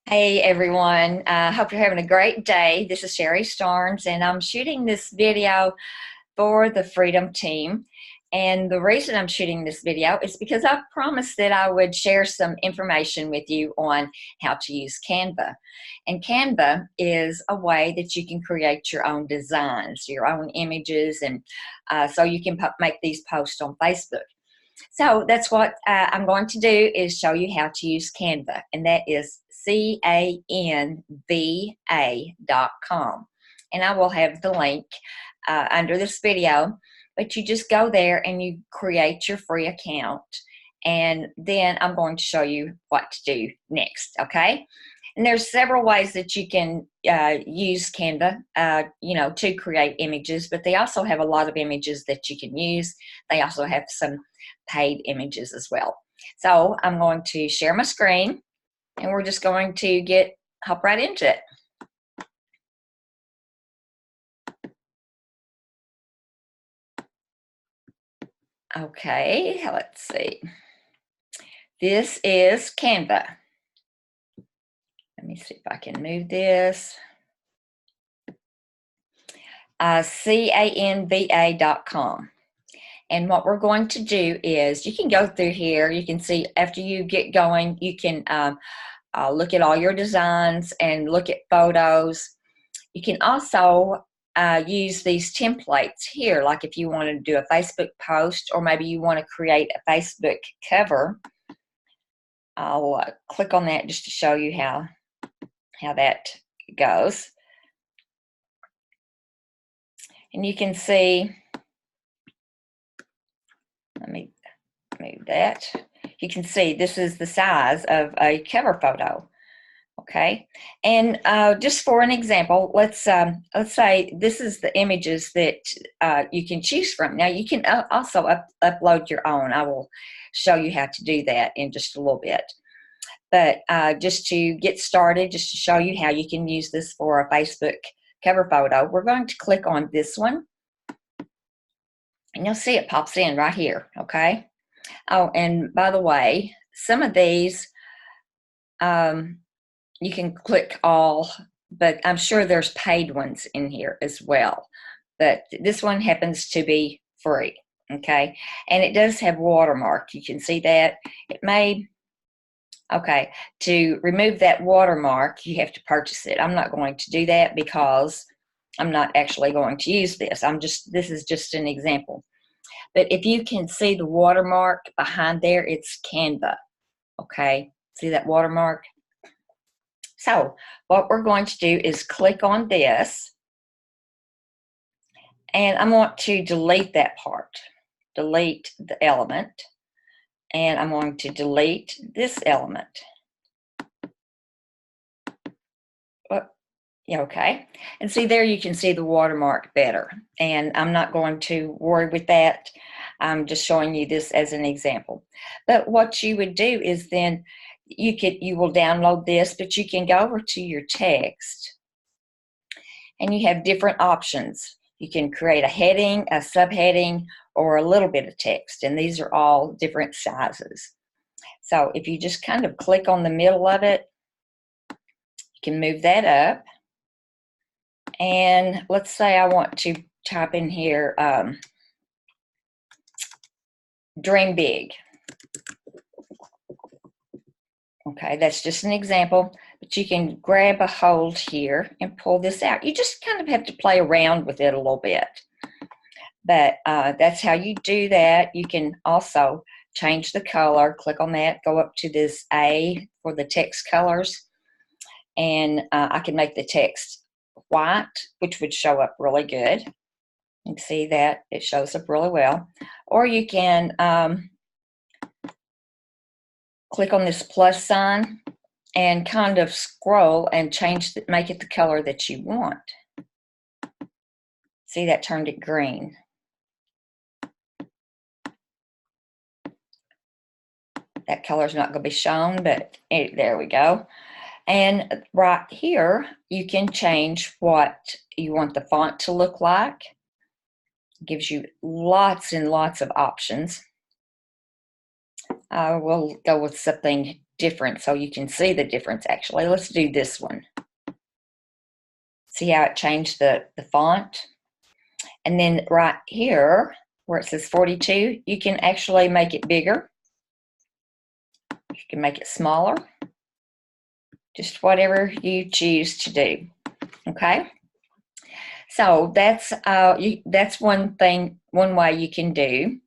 Hey everyone, hope you're having a great day. This is Sherry Starnes, and I'm shooting this video for the Freedom Team. And the reason I'm shooting this video is because I promised that I would share some information with you on how to use Canva. And Canva is a way that you can create your own designs, your own images, and so you can make these posts on Facebook. So that's what I'm going to do is show you how to use Canva, and that is canva.com. And I will have the link under this video, but you just go there and you create your free account, and then I'm going to show you what to do next, okay? And there's several ways that you can use Canva, to create images, but they also have a lot of images that you can use. They also have some paid images as well. So I'm going to share my screen, and we're just going to hop right into it. Okay, let's see. This is Canva. Let me see if I can move this. canva.com. And what we're going to do is you can go through here. You can see after you get going, you can look at all your designs and look at photos. You can also use these templates here, like if you want to do a Facebook post, or maybe you want to create a Facebook cover. I'll click on that just to show you how that goes. And you can see, let me move that. You can see this is the size of a cover photo. Okay, and just for an example, let's say this is the images that you can choose from. Now you can also upload your own. I will show you how to do that in just a little bit. But just to get started, just to show you how you can use this for a Facebook cover photo, we're going to click on this one, and you'll see it pops in right here. Okay. Oh, and by the way, some of these you can click all, but I'm sure there's paid ones in here as well. But this one happens to be free, okay? And it does have watermark. You can see that. It may, okay, to remove that watermark, you have to purchase it. I'm not going to do that because I'm not actually going to use this. This is just an example. But if you can see the watermark behind there, it's Canva, okay? See that watermark? So what we're going to do is click on this, and I want to delete that part, delete the element, and I'm going to delete this element. Okay, and see there you can see the watermark better, and I'm not going to worry with that. I'm just showing you this as an example. But what you would do is then you will download this, but you can go over to your text, and you have different options. You can create a heading, a subheading, or a little bit of text, and these are all different sizes. So if you just kind of click on the middle of it, you can move that up. And let's say I want to type in here, dream big. Okay, that's just an example, but you can grab a hold here and pull this out. You just kind of have to play around with it a little bit. But that's how you do that. You can also change the color. Click on that, go up to this A for the text colors, and I can make the text white, which would show up really good. You can see that it shows up really well. Or you can click on this plus sign and kind of scroll and make it the color that you want. See, that turned it green. That color is not going to be shown, but there we go. And right here, you can change what you want the font to look like. It gives you lots and lots of options. We'll go with something different so you can see the difference actually. Let's do this one. See how it changed the font? And then right here where it says 42, you can actually make it bigger. You can make it smaller. Just whatever you choose to do. Okay? So that's one thing, one way you can do.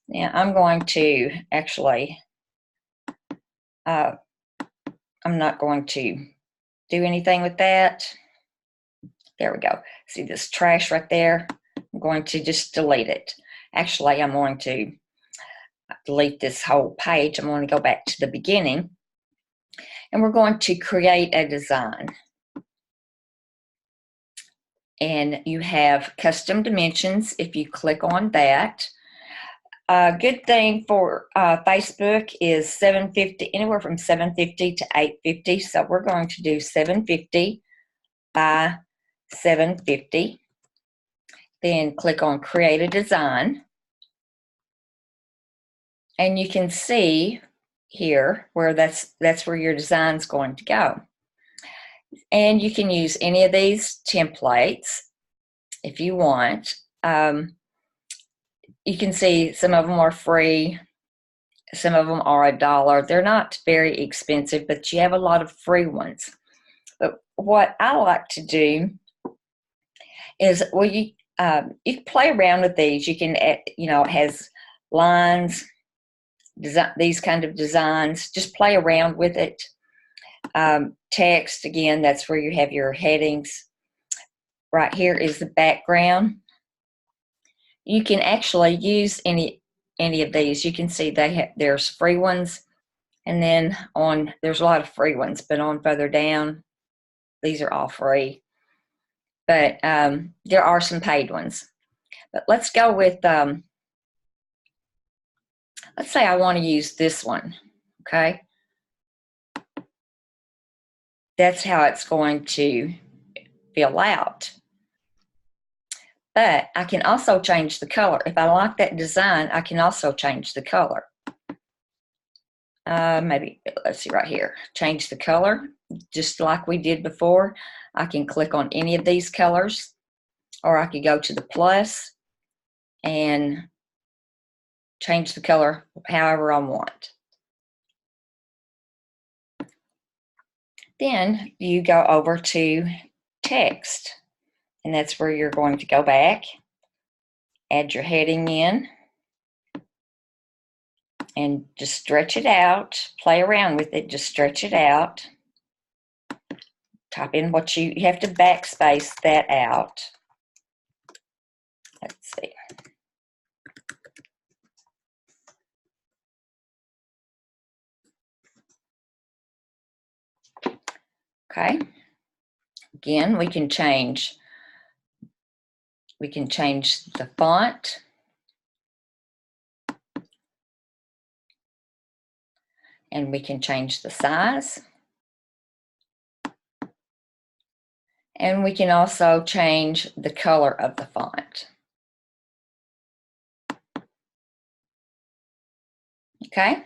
Now I'm going to actually, I'm not going to do anything with that. There we go. See this trash right there? I'm going to just delete it. Actually, I'm going to delete this whole page. I'm going to go back to the beginning, and we're going to create a design. And you have custom dimensions if you click on that. A good thing for Facebook is 750, anywhere from 750 to 850. So we're going to do 750 by 750. Then click on Create a Design. And you can see here where that's where your design's going to go. And you can use any of these templates if you want. You can see some of them are free, some of them are $1. They're not very expensive, but you have a lot of free ones. But what I like to do is, well, you can play around with these. You can, it has lines, these kind of designs. Just play around with it. Text, again, that's where you have your headings. Right here is the background. You can actually use any of these. You can see there's free ones, and then there's a lot of free ones, but on further down, these are all free. But there are some paid ones. But let's go with, let's say I want to use this one, okay? That's how it's going to fill out. But I can also change the color. If I like that design, I can also change the color. Maybe, let's see right here. Change the color, just like we did before. I can click on any of these colors, or I could go to the plus and change the color however I want. Then you go over to text, and that's where you're going to go back, add your heading in, and just stretch it out, play around with it, just stretch it out. Type in what you have to backspace that out. Let's see. Okay. Again, we can change the font. And we can change the size. And we can also change the color of the font. Okay?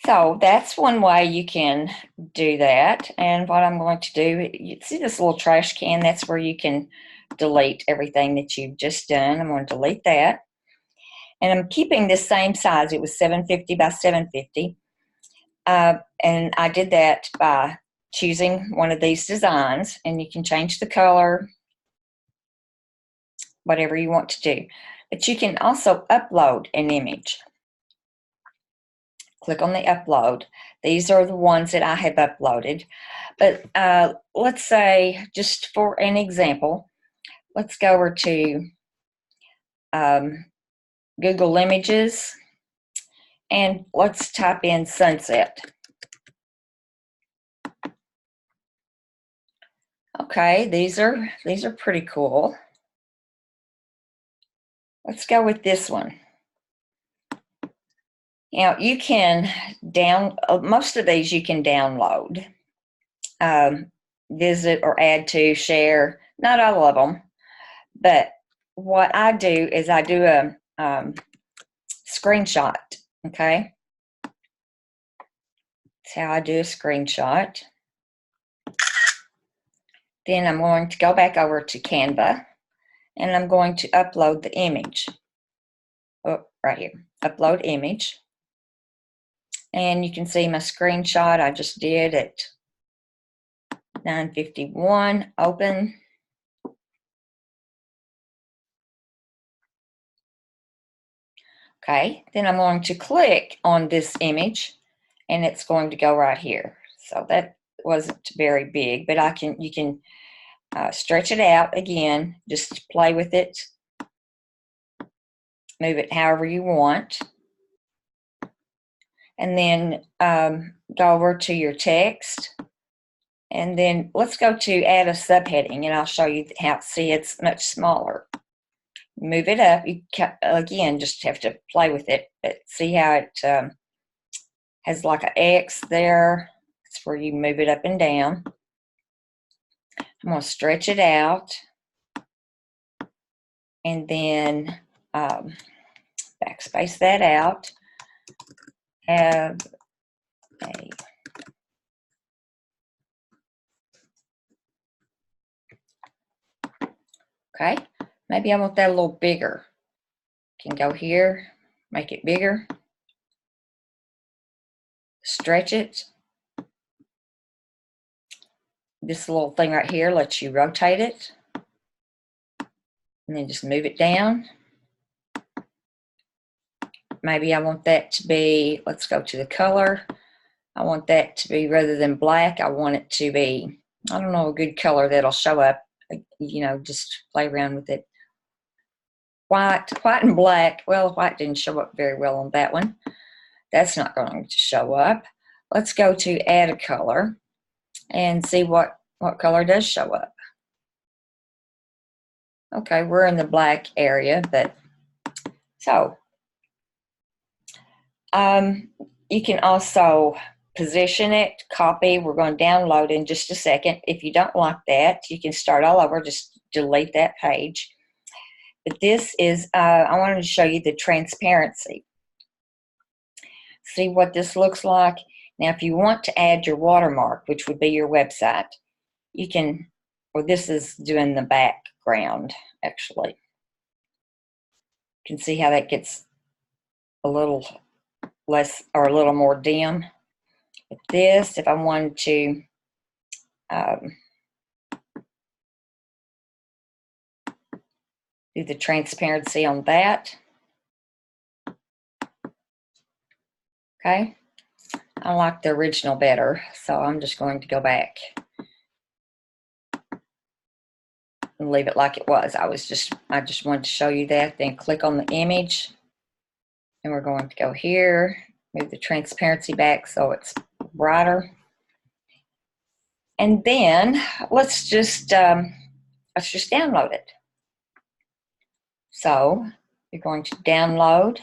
So that's one way you can do that. And what I'm going to do, you see this little trash can, that's where you can delete everything that you've just done. I'm going to delete that. And I'm keeping this same size. It was 750 by 750. And I did that by choosing one of these designs, and you can change the color, whatever you want to do. But you can also upload an image. Click on the upload. These are the ones that I have uploaded. But let's say, just for an example, let's go over to Google Images, and let's type in sunset. Okay, these are pretty cool. Let's go with this one. Now you can most of these you can download, visit or add to, share. Not all of them, but what I do is I do a screenshot. Okay, That's how I do a screenshot. Then I'm going to go back over to Canva, and I'm going to upload the image. Oh, right here, upload image. And you can see my screenshot I just did at 9:51, open. Okay, then I'm going to click on this image, and it's going to go right here. So that wasn't very big, but you can stretch it out again, just play with it, move it however you want. And then go over to your text, and then let's go to add a subheading, and I'll show you how. See, it's much smaller. Move it up. You again just have to play with it, but see how it has like an X there. That's where you move it up and down. I'm going to stretch it out, and then backspace that out. Have a okay. Maybe I want that a little bigger. Can go here, make it bigger, stretch it. This little thing right here lets you rotate it, and then just move it down. Maybe I want that to be, let's go to the color. I want that to be, rather than black, I want it to be, I don't know, a good color that'll show up. You know, just play around with it. White and black. Well, white didn't show up very well on that one. That's not going to show up. Let's go to add a color and see what color does show up. Okay, we're in the black area, but so you can also position it, copy. We're going to download in just a second. If you don't like that, you can start all over, just delete that page. But this is, I wanted to show you the transparency. See what this looks like? Now, if you want to add your watermark, which would be your website, you can, well, this is doing the background, actually. You can see how that gets a little less or a little more dim. But this, if I wanted to do the transparency on that, okay, I like the original better, so I'm just going to go back and leave it like it was. I just wanted to show you that. Then click on the image, and we're going to go here, move the transparency back so it's brighter. And then let's just download it. So you're going to download.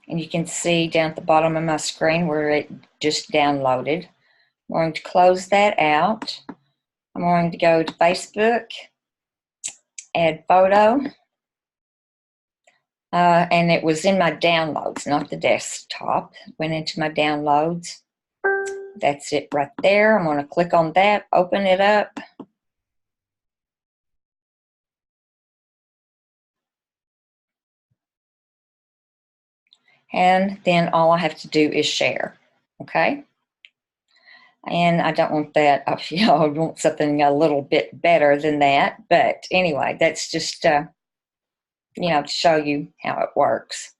And you can see down at the bottom of my screen where it just downloaded. I'm going to close that out. I'm going to go to Facebook, add photo. And it was in my downloads, not the desktop. Went into my downloads. That's it right there. I'm going to click on that, open it up. And then all I have to do is share, okay? And I don't want that, you know, I want something a little bit better than that. But anyway, that's just, you know, to show you how it works.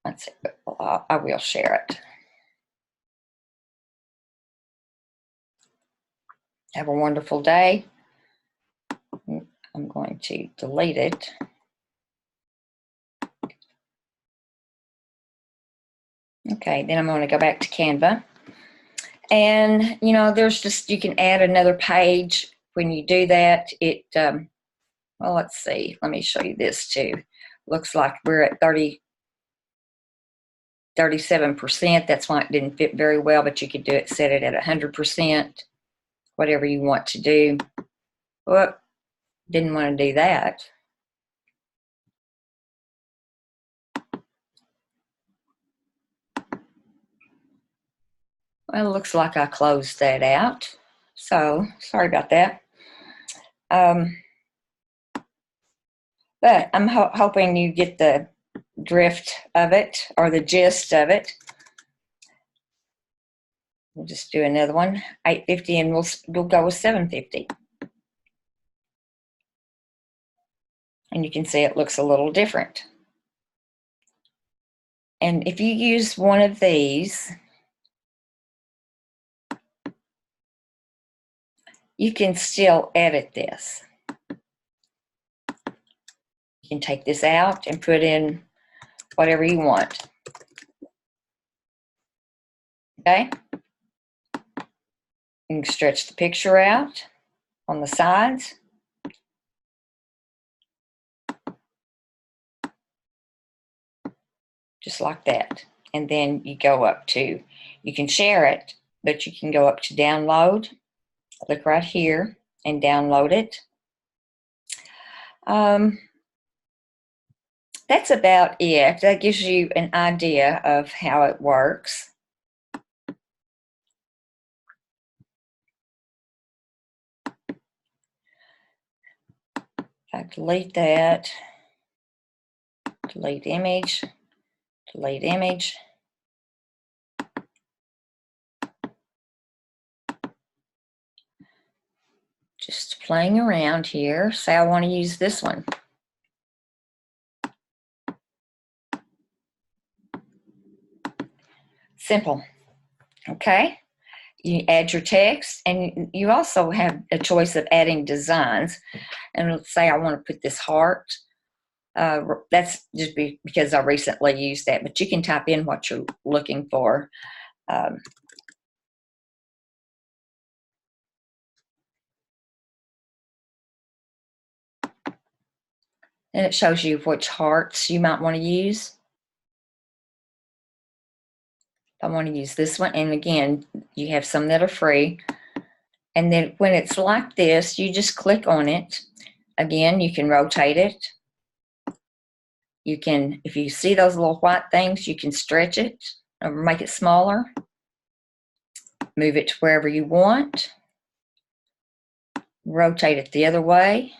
Let's see, I will share it. Have a wonderful day. I'm going to delete it. Okay, then I'm going to go back to Canva. And, you know, there's just, you can add another page. When you do that, it, well, let's see. Let me show you this too. Looks like we're at 37%. That's why it didn't fit very well, but you could do it, set it at 100%, whatever you want to do. Well, didn't want to do that. Well, it looks like I closed that out. So, sorry about that. But I'm hoping you get the drift of it or the gist of it. We'll just do another one, 850, and we'll go with 750. And you can see it looks a little different. And if you use one of these, you can still edit this. You can take this out and put in whatever you want. Okay? You can stretch the picture out on the sides. Just like that. And then you go up to, you can share it, but you can go up to download. Click right here and download it. That's about it. That gives you an idea of how it works. I delete that, delete image, delete image. Just playing around here. Say I want to use this one. Simple. Okay. You add your text, and you also have a choice of adding designs. And let's say I want to put this heart. That's just because I recently used that, but you can type in what you're looking for. And it shows you which hearts you might want to use. I want to use this one, and again, you have some that are free. And then when it's like this, you just click on it. Again, you can rotate it. You can, if you see those little white things, you can stretch it or make it smaller. Move it to wherever you want. Rotate it the other way.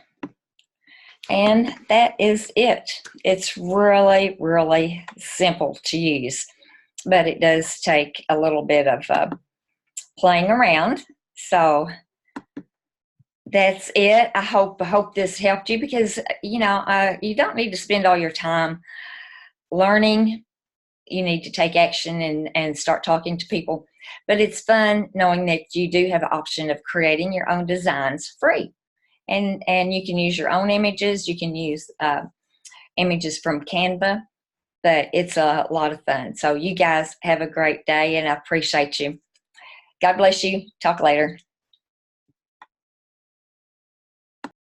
And that is it. It's really, really simple to use, but it does take a little bit of playing around. So that's it. I hope this helped you, because you don't need to spend all your time learning. You need to take action and start talking to people. But it's fun knowing that you do have an option of creating your own designs free. And you can use your own images. You can use images from Canva, but it's a lot of fun. So you guys have a great day, and I appreciate you. God bless you. Talk later.